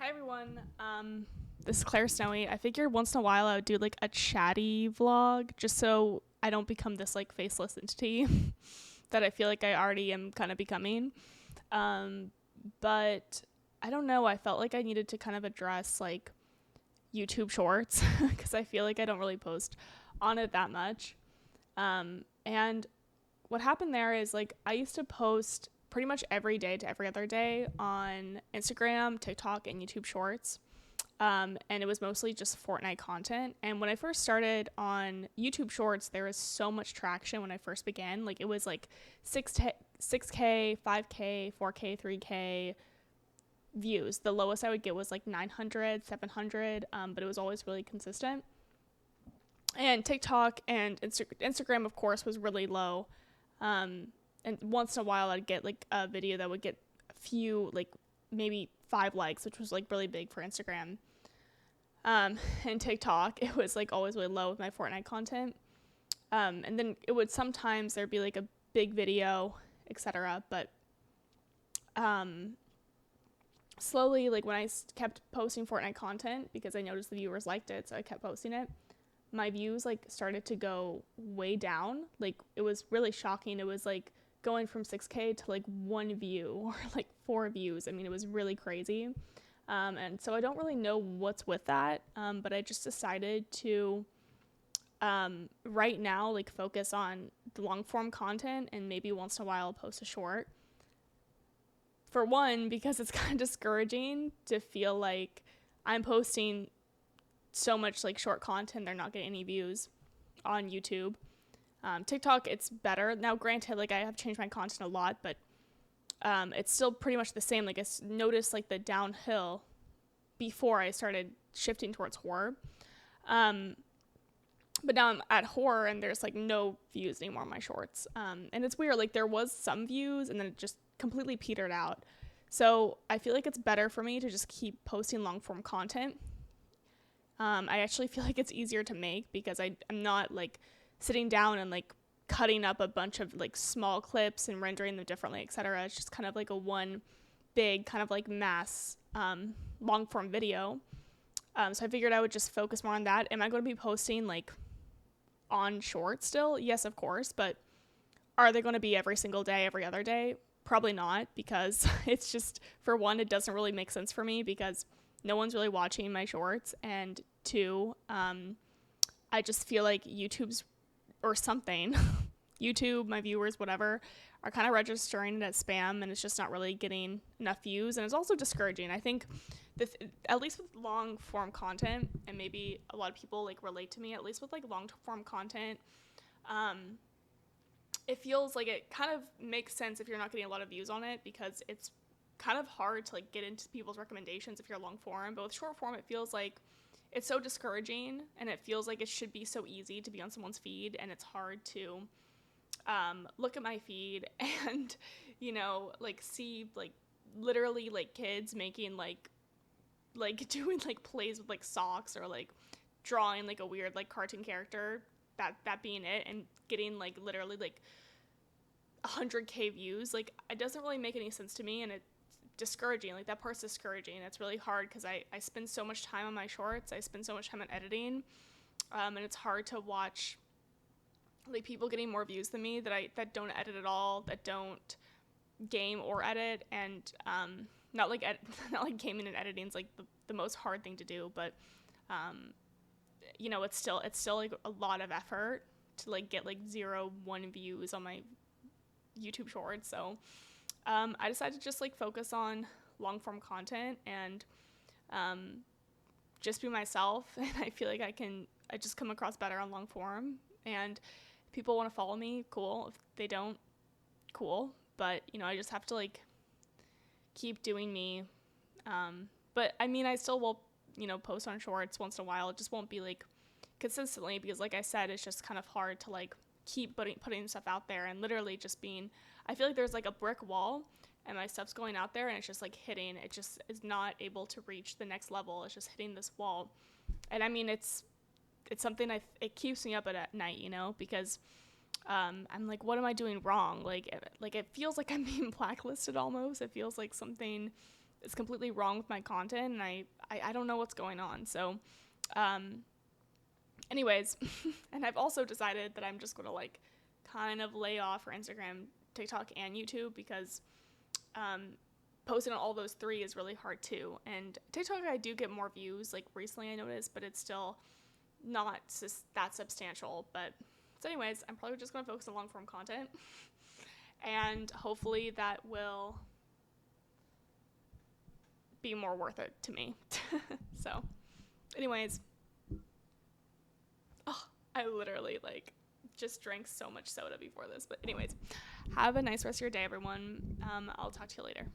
Hi everyone. This is Claire Snowy. I figured once in a while I would do like a chatty vlog just so I don't become this like faceless entity that I feel like I already am kind of becoming. Um, but I don't know. I felt like I needed to kind of address like YouTube Shorts because I feel like I don't really post on it that much. And what happened there is like I used to post pretty much every day to every other day on Instagram, TikTok, and YouTube Shorts. And it was mostly just Fortnite content. And when I first started on YouTube Shorts, there was so much traction when I first began. Like it was like 6K, 5K, 4K, 3K views. The lowest I would get was like 900, 700, but it was always really consistent. And TikTok and Instagram, of course, was really low. And once in a while, I'd get like a video that would get a few, like maybe 5 likes, which was like really big for Instagram. And TikTok, it was like always really low with my Fortnite content. And then it would sometimes there'd be like a big video, etc. But slowly, like when I kept posting Fortnite content because I noticed the viewers liked it, so I kept posting it. My views like started to go way down. Like it was really shocking. It was like going from 6K to like 1 view or like 4 views. I mean, it was really crazy. And so I don't really know what's with that. But I just decided to right now like focus on the long form content and maybe once in a while post a short. For one, because it's kind of discouraging to feel like I'm posting so much like short content, they're not getting any views on YouTube. TikTok, it's better. Now, granted, like I have changed my content a lot, but it's still pretty much the same. Like I noticed like the downhill before I started shifting towards horror. But now I'm at horror and there's like no views anymore on my shorts. And it's weird. Like there was some views and then it just completely petered out. So I feel like it's better for me to just keep posting long form content. I actually feel like it's easier to make because I'm not like sitting down and like cutting up a bunch of like small clips and rendering them differently, etc. It's just kind of like a one big kind of like mass long form video. So I figured I would just focus more on that. Am I going to be posting like on shorts still? Yes, of course. But are they going to be every single day, every other day? Probably not, because it's just, for one, it doesn't really make sense for me because no one's really watching my shorts, and two, I just feel like YouTube's or something YouTube, my viewers, whatever, are kind of registering it as spam, and it's just not really getting enough views, and it's also discouraging. I think at least with long form content, and maybe a lot of people like relate to me, at least with like long form content, it feels like it kind of makes sense if you're not getting a lot of views on it, because it's kind of hard to like get into people's recommendations if you're long form. But with short form, it feels like it's so discouraging, and it feels like it should be so easy to be on someone's feed, and it's hard to look at my feed and like see like literally like kids making like doing like plays with like socks, or like drawing like a weird like cartoon character, that being it, and getting like literally like 100K views. Like it doesn't really make any sense to me, and it's discouraging. Like that part's discouraging. It's really hard because I spend so much time on my shorts. I spend so much time on editing, and it's hard to watch like people getting more views than me that don't edit at all, that don't game or edit, and not like not like gaming and editing is like the most hard thing to do, but it's still like a lot of effort to like get like 0-1 views on my YouTube shorts. So I decided to just like focus on long form content and just be myself, and I feel like I just come across better on long form, and if people want to follow me, cool. If they don't, cool. But I just have to like keep doing me. But I mean, I still will post on shorts once in a while. It just won't be like consistently, because like I said, it's just kind of hard to like keep putting stuff out there, and literally just being, I feel like there's like a brick wall and my stuff's going out there and it's just like hitting, it just is not able to reach the next level. It's just hitting this wall. And I mean, it's something it keeps me up at night, because I'm like, what am I doing wrong? Like it feels like I'm being blacklisted almost. It feels like something is completely wrong with my content, and I don't know what's going on. So, anyways, and I've also decided that I'm just going to like kind of lay off for Instagram, TikTok, and YouTube because posting on all those three is really hard too. And TikTok, I do get more views, like recently I noticed, but it's still not that substantial. But so anyways, I'm probably just going to focus on long form content, and hopefully that will be more worth it to me. So anyways, oh, I literally like just drank so much soda before this. But anyways, have a nice rest of your day, everyone. I'll talk to you later.